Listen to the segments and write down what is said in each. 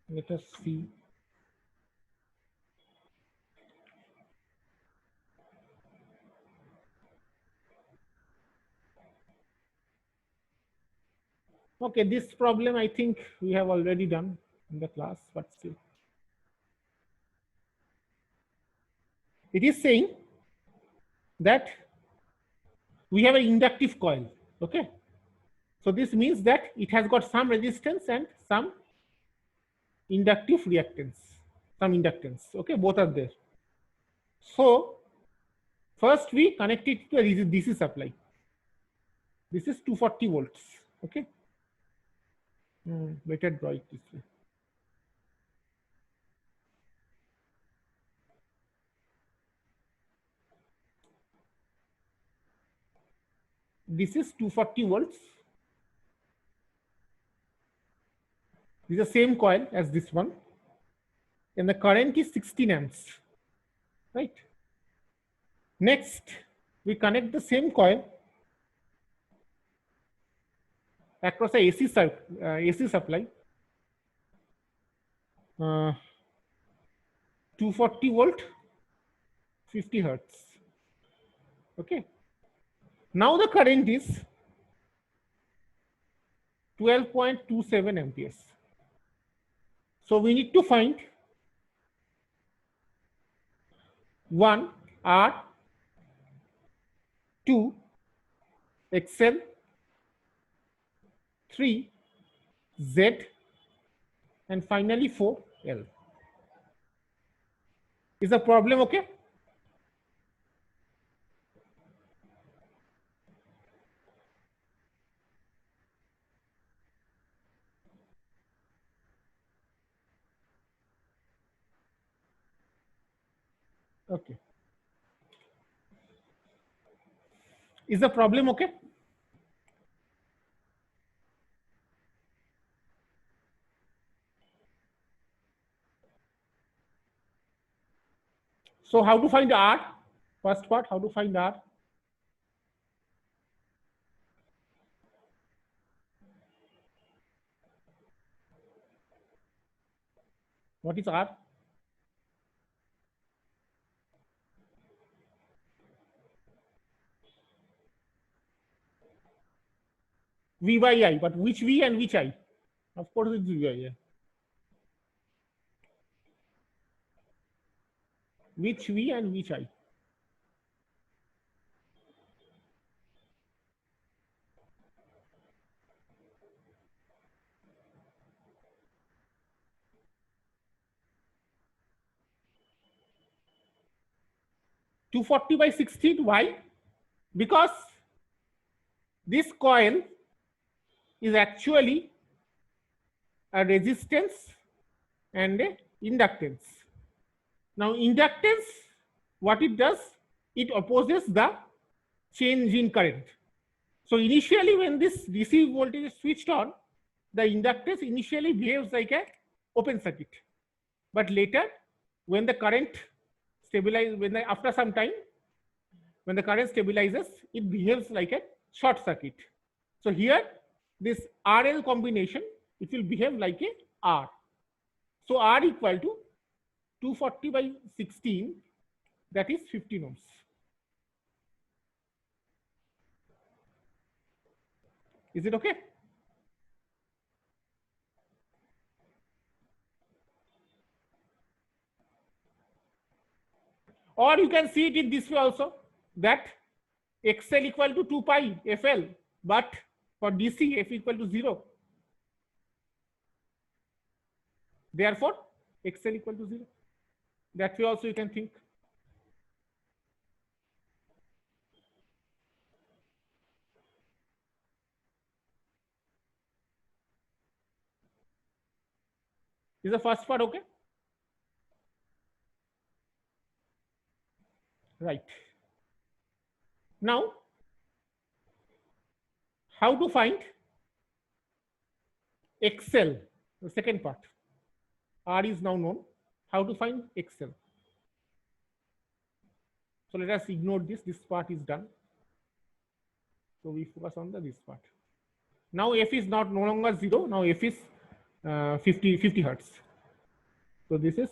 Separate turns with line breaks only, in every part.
Let us see. Okay, this problem I think we have already done in the class, but still. It is saying that we have an inductive coil. Okay. So this means that it has got some resistance and some inductive reactance, some inductance. Okay, both are there. So first we connect it to a DC supply. This is 240 volts. Okay. Better draw it this way. This is 240 volts. This is the same coil as this one. And the current is 16 amps. Right. Next, we connect the same coil across a AC supply. 240 volt, 50 hertz. Okay. Now the current is 12.27 amperes. So we need to find one R, 2 XL, 3 Z, and finally 4 L. Is the problem okay? Okay. Is the problem okay? So how to find R? First part, how to find R? What is R? V by I, but which V and which I? Of course it's V by I. Which V and which I? Two 40 by 16. Why? Because this coil is actually a resistance and a inductance. Now inductance, what it does, it opposes the change in current. So initially when this DC voltage is switched on, the inductance initially behaves like a open circuit. But later when the current stabilizes, after some time, when the current stabilizes, it behaves like a short circuit. So here this RL combination, it will behave like a R. So R equal to 240 by 16, that is 15 ohms. Is it okay? Or you can see it in this way also, that XL equal to 2 pi FL, but for DC F equal to 0. Therefore, XL equal to 0. That way also you can think. Is the first part okay? Right. Now, how to find XL, the second part. R is now known. How to find XL? So let us ignore this. This part is done. So we focus on this part. Now F is no longer 0. Now F is 50 hertz. So this is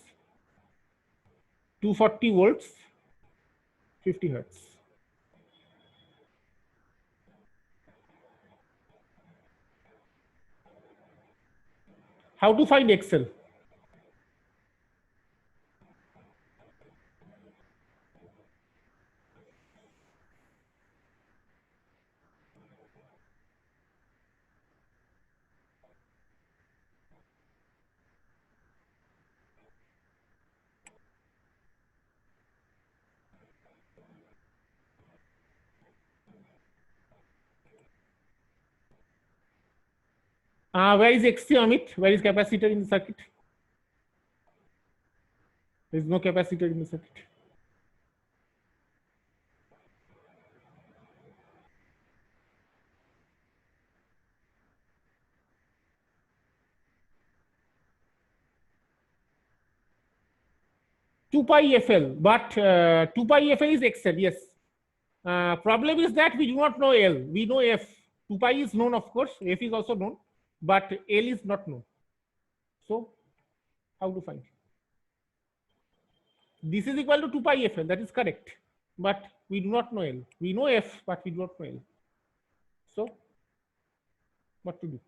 240 volts, 50 hertz. How to find XL? Where is XC, Amit? Where is capacitor in the circuit? There is no capacitor in the circuit. Two pi FL, but 2 pi FL is XL, yes. Problem is that we do not know L. We know F. 2 pi is known, of course. F is also known, but L is not known. So, how to find? This is equal to 2 pi FL. That is correct. But we do not know L. We know F, but we do not know L. So, what to do?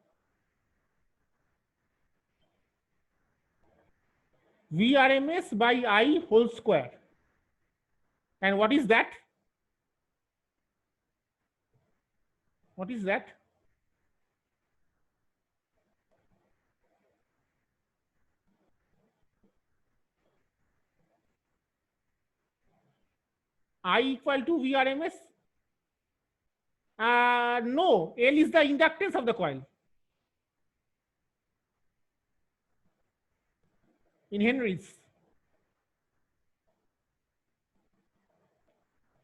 Vrms by I whole square. And what is that? What is that? I equal to Vrms? No, L is the inductance of the coil in Henry's.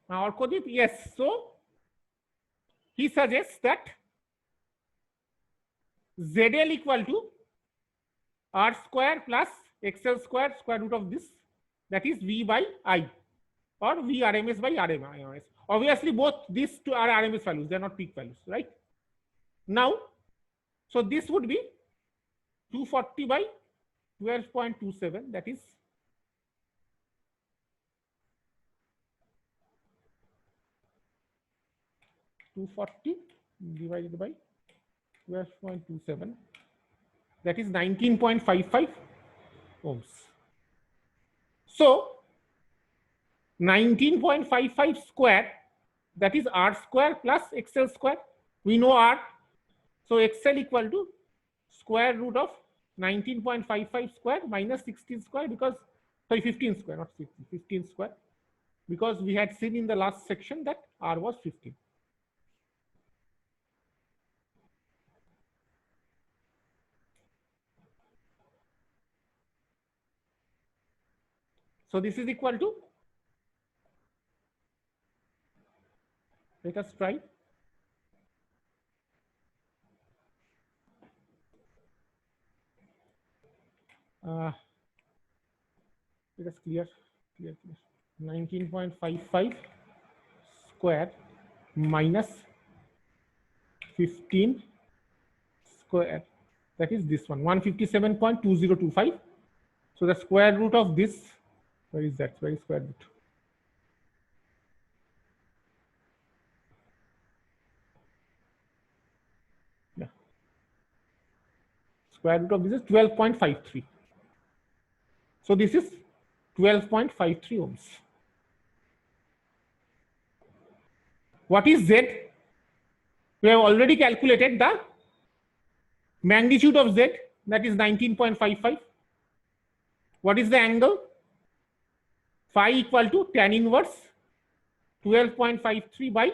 Orkodip, yes. So he suggests that ZL equal to R square plus XL square square root of this, that is V by I, or Vrms by RMS. Obviously, both these two are RMS values, they are not peak values, right? Now, so this would be 240 by 12.27, that is 240 divided by 12.27, that is 19.55 ohms. So 19.55 square, that is R square plus XL square. We know R. So XL equal to square root of 19.55 square minus 16 square, because, sorry, 15 square, not 16, 15 square, because we had seen in the last section that R was 15. So this is equal to, let us try. Let us clear. 19.55 square minus 15 square, that is this one, 157.2025. So the square root of this, where is that? Where is square root? Yeah. Square root of this is 12.53. So this is 12.53 ohms. What is Z? We have already calculated the magnitude of Z, that is 19.55. What is the angle? Phi equal to tan inverse 12.53 by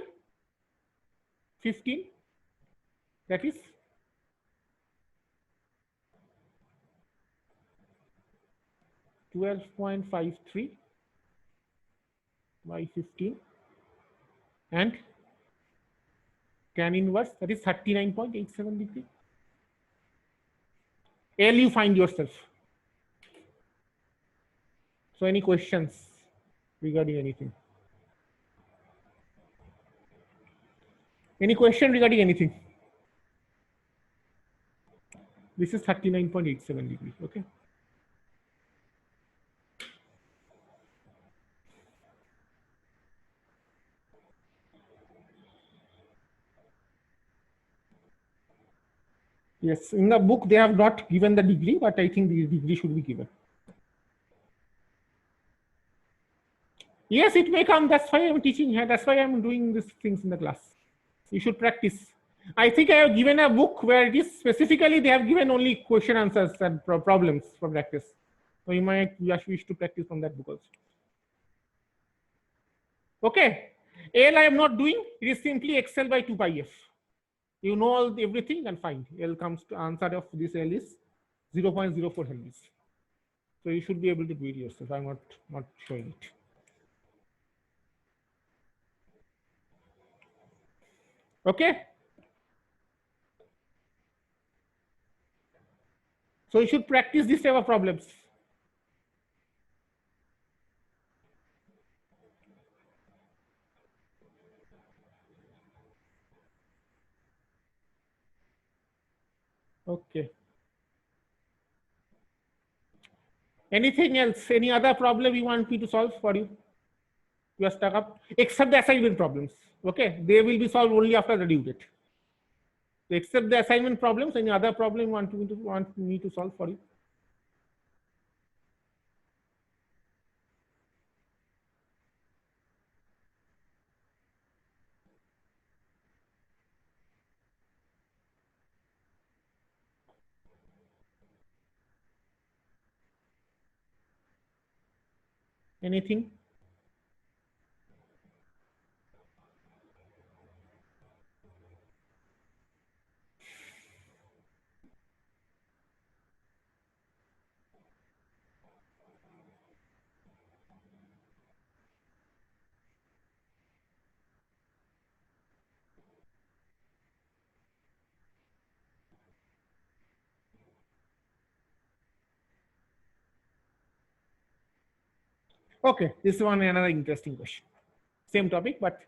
15, that is 12.53 by 15, and tan inverse, that is 39.87 degree. L you find yourself. So any questions regarding anything? Any question regarding anything? This is 39.87 degrees, okay? Yes, in the book they have not given the degree, but I think the degree should be given. Yes, it may come. That's why I'm teaching here. That's why I'm doing these things in the class. You should practice. I think I have given a book where it is specifically they have given only question answers and problems for practice. So you might wish to practice from that book also. Okay. L I am not doing. It is simply Excel by 2 pi f. You know everything and find. L comes to answer of this L is 0.04 Henrys. So you should be able to do it yourself. I'm not showing it. Okay. So you should practice this type of problems. Okay. Anything else? Any other problem you want me to solve for you? You are stuck up, except the assignment problems. Okay, they will be solved only after the due date. So except the assignment problems, any other problem you want me to solve for you? Anything? Okay, this is another interesting question. Same topic, but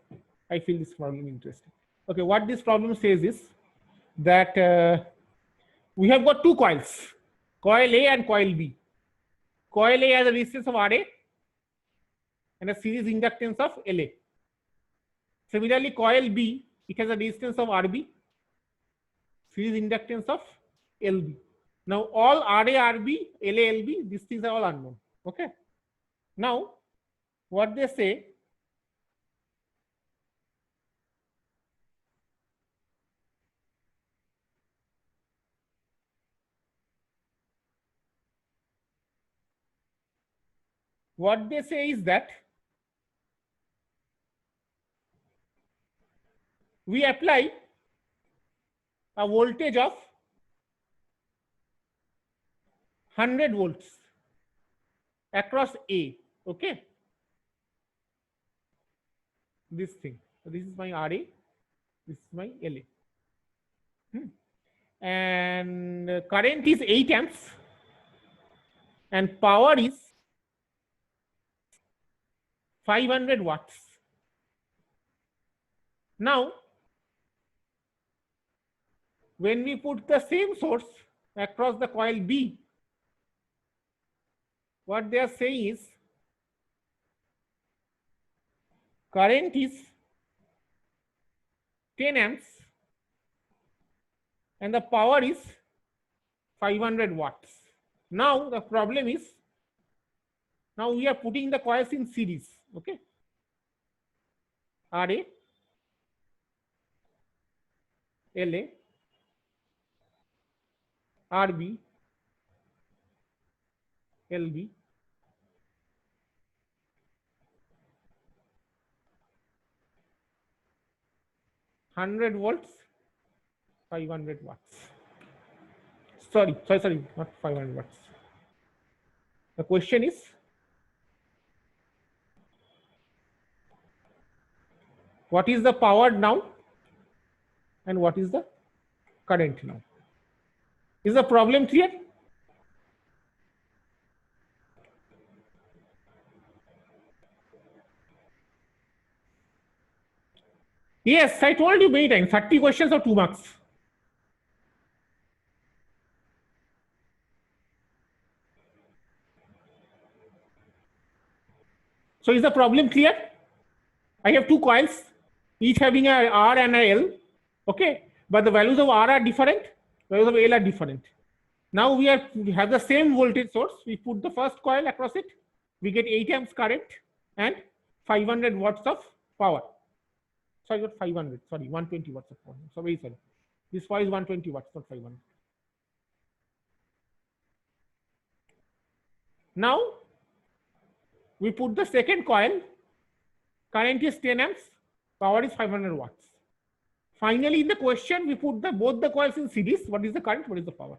I feel this problem interesting. Okay, what this problem says is that we have got two coils, coil A and coil B. Coil A has a resistance of RA and a series inductance of LA. Similarly, coil B, it has a resistance of RB, series inductance of LB. Now, all RA, RB, LA, LB, these things are all unknown. Okay. Now, what they say, is that we apply a voltage of 100 volts across A. Okay. This thing. So this is my RA, this is my LA. And current is 8 amps and power is 500 watts. Now, when we put the same source across the coil B, what they are saying is current is 10 amps and the power is 500 watts. Now the problem is, now we are putting the coils in series. Okay. RA, LA, RB, LB, 100 volts, 500 watts. Sorry, not 500 watts. The question is, what is the power now and what is the current now? Is the problem clear? Yes, I told you many times, 30 questions or 2 marks. So is the problem clear? I have two coils, each having a R and a L. Okay, but the values of R are different values of L are different. Now we have the same voltage source. We put the first coil across it. We get 8 amps current and 500 watts of power. Sorry, not 500. Sorry, 120 watts of power. So very sorry. This coil is 120 watts, not 500. Now we put the second coil. Current is 10 amps. Power is 500 watts. Finally, in the question, we put both the coils in series. What is the current? What is the power?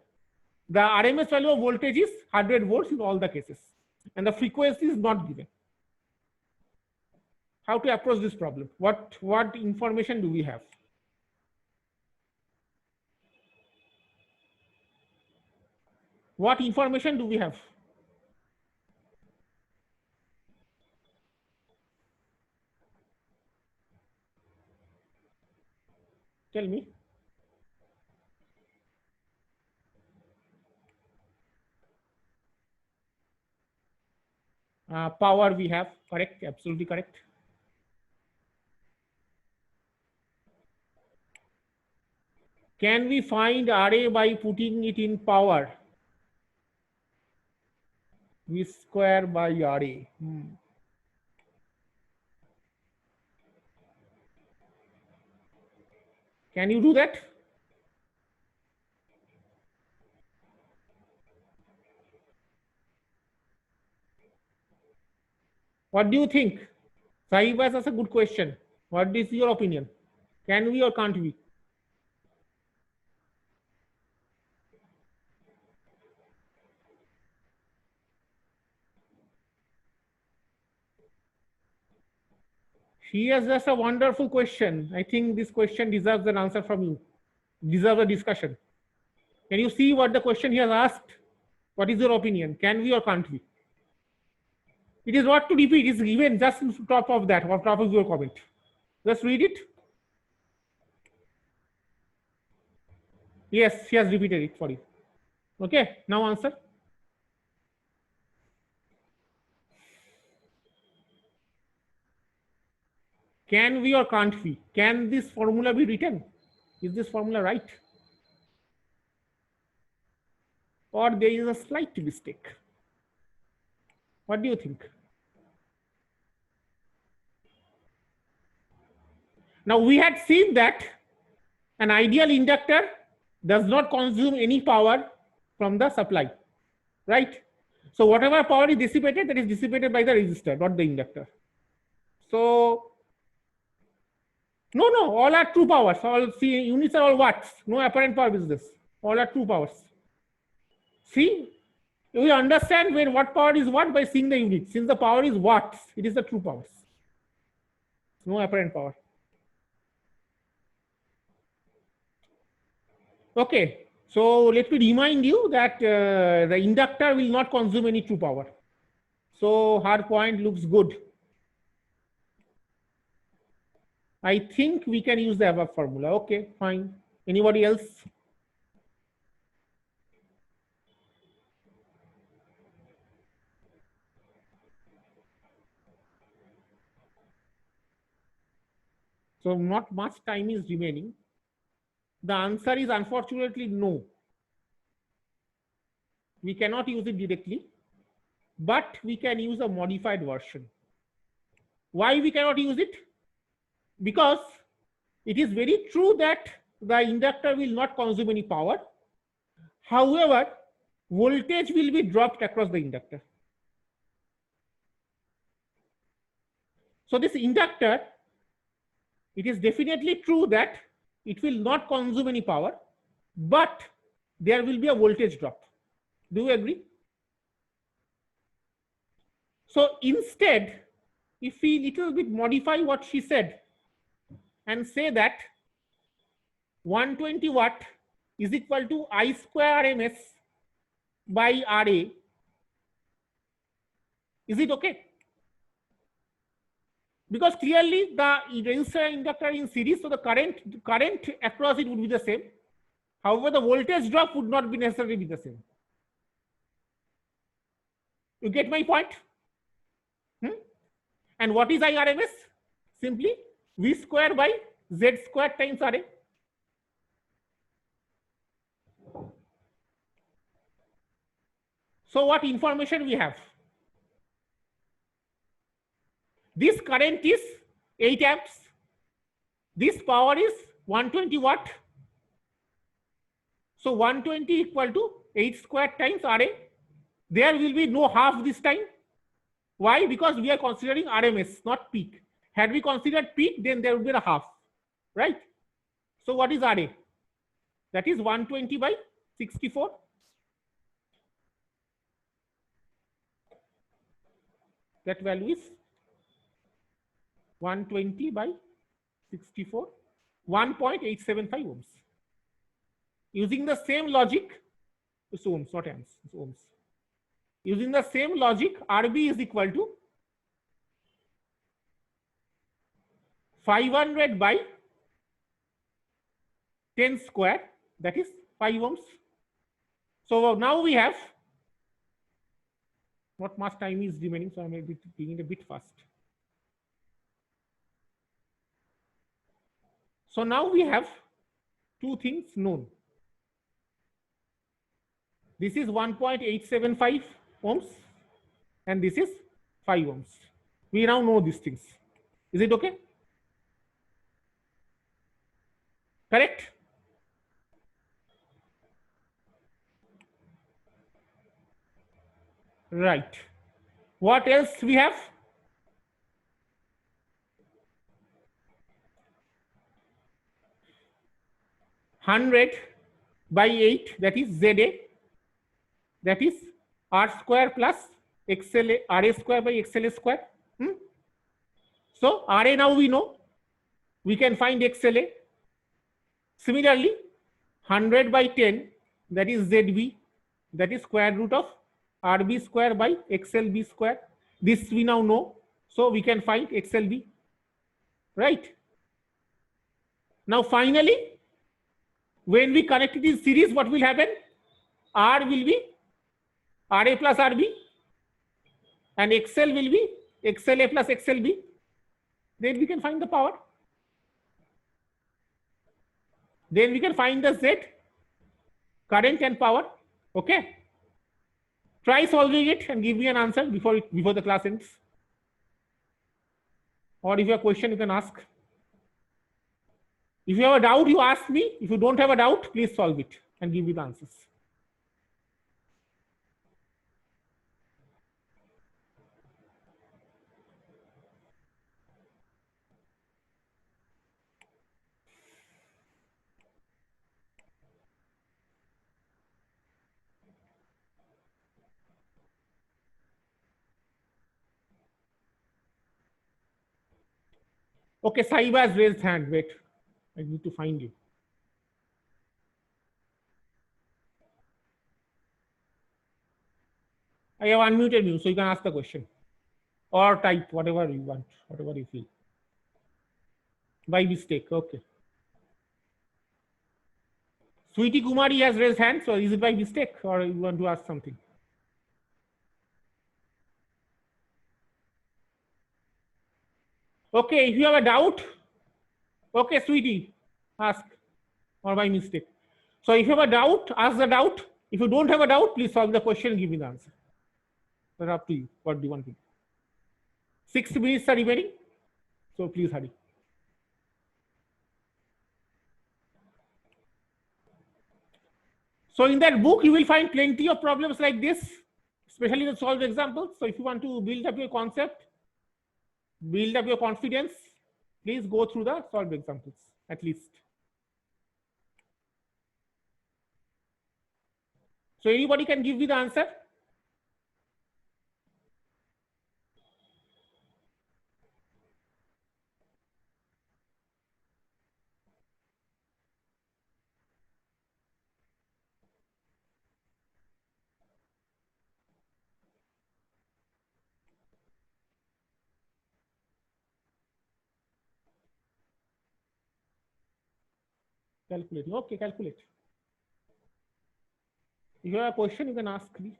The RMS value of voltage is 100 volts in all the cases, and the frequency is not given. How to approach this problem? What information do we have? What information do we have? Tell me. Power we have, correct, absolutely correct. Can we find RA by putting it in power? V square by RA. Can you do that? What do you think? Sahibas, that's a good question. What is your opinion? Can we or can't we? She has just a wonderful question. I think this question deserves an answer from you. Deserves a discussion. Can you see what the question he has asked? What is your opinion? Can we or can't we? It is not to repeat. It's given just on top of that, on top of your comment. Just read it. Yes, she has repeated it for you. Okay, now answer. Can we or can't we? Can this formula be written? Is this formula right? Or there is a slight mistake? What do you think? Now we had seen that an ideal inductor does not consume any power from the supply, right? So whatever power is dissipated, that is dissipated by the resistor, not the inductor. So no, all are true powers. All units are all watts. No apparent power business. All are true powers. See, we understand when what power is what by seeing the unit. Since the power is watts, it is the true powers. No apparent power. Okay, so let me remind you that the inductor will not consume any true power. So her point looks good. I think we can use the above formula. Okay, fine. Anybody else? So not much time is remaining. The answer is unfortunately no. We cannot use it directly, but we can use a modified version. Why we cannot use it? Because it is very true that the inductor will not consume any power. However, voltage will be dropped across the inductor. So this inductor, it is definitely true that it will not consume any power, but there will be a voltage drop. Do you agree? So instead, if we little bit modify what she said and say that 120 watt is equal to I square RMS by RA, is it okay? Because clearly the resistor and inductor in series, so the current across it would be the same. However, the voltage drop would not be necessarily be the same. You get my point? And what is IRMS? Simply V square by Z square times RA. So what information we have? This current is 8 amps. This power is 120 watt. So 120 equal to 8 square times RA. There will be no half this time. Why? Because we are considering RMS, not peak. Had we considered peak, then there would be a half, right? So what is RA? That is 120 by 64. That value is 120 by 64, 1.875 ohms. Using the same logic, it's ohms, not amps, it's ohms. Using the same logic, RB is equal to 500 by 10 square, that is 5 ohms. So now we have, not much time is remaining, so I may be doing it a bit fast. So now we have two things known. This is 1.875 ohms and this is 5 ohms. We now know these things. Is it okay? Correct? Right. What else we have? Hundred by 8, that is ZA, that is R square plus XLA, RA square by XLA square. So RA now we know, we can find XLA. Similarly, 100 by 10, that is ZB, that is square root of RB square by XLB square. This we now know, so we can find XLB, right? Now finally, when we connect it in series, what will happen? R will be RA plus RB and XL will be XLA plus XLB. Then we can find the power. Then we can find the Z, current and power. Okay. Try solving it and give me an answer before the class ends. Or if you have a question, you can ask. If you have a doubt, you ask me. If you don't have a doubt, please solve it and give me the answers. Okay, Saiba has raised hand. Wait, I need to find you. I have unmuted you, so you can ask the question or type whatever you want, whatever you feel. By mistake, okay. Sweetie Kumari has raised hand, so is it by mistake or you want to ask something? Okay, if you have a doubt, okay, Sweetie, ask or by mistake. So if you have a doubt, ask the doubt. If you don't have a doubt, please solve the question and give me the answer. That's up to you. What do you want to do? 6 minutes are remaining, so please hurry. So in that book, you will find plenty of problems like this, especially the solved examples. So if you want to build up your concept, build up your confidence, please go through the solved examples at least. So anybody can give me the answer? Calculating. Okay, calculate. If you have a question, you can ask me.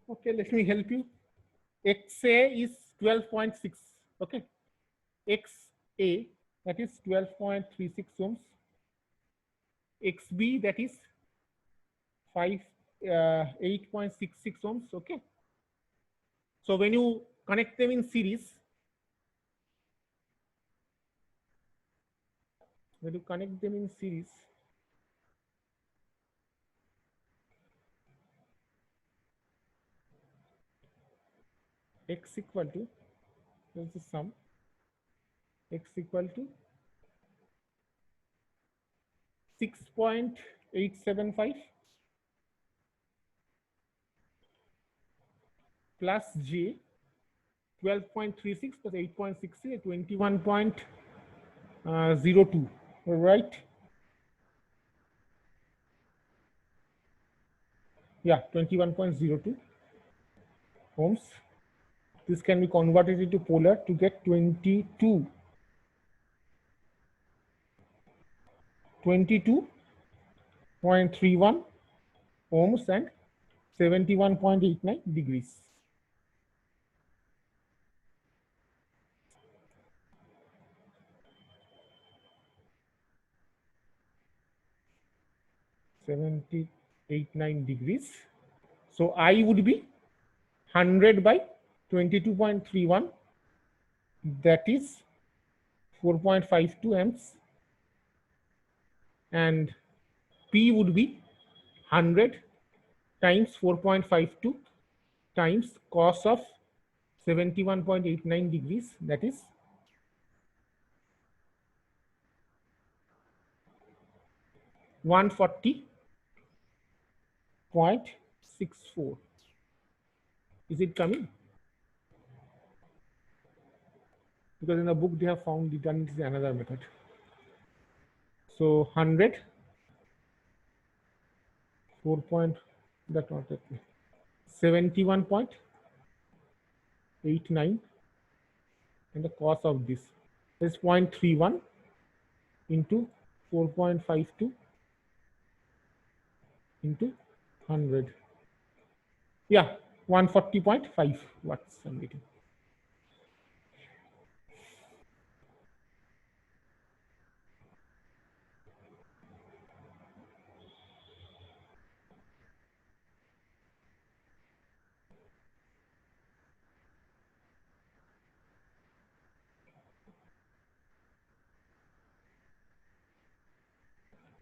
Okay, let me help you. XA is 12.6. Okay, XA, that is 12.36 ohms. XB, that is 8.66 ohms. Okay, so when you connect them in series, X equal to, there's the sum, X equal to 6.875 plus J 12.36 plus 8.63, 21.02, right? Yeah, 21.02 ohms. This can be converted into polar to get 22.31 ohms and 71.89 degrees. So I would be 100 by 22.31, that is 4.52 amps, and P would be 100 times 4.52 times cos of 71.89 degrees, that is 140.64. Is it coming? Because in the book they have found it done is another method. So 100 4 point, that not that 71.89, and the cos of this is 0.31 into 4.52 into 100. Yeah, 140.5 watts I'm getting.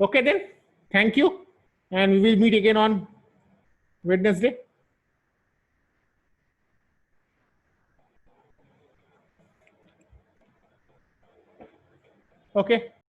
Okay then, thank you, and we will meet again on Wednesday. Okay.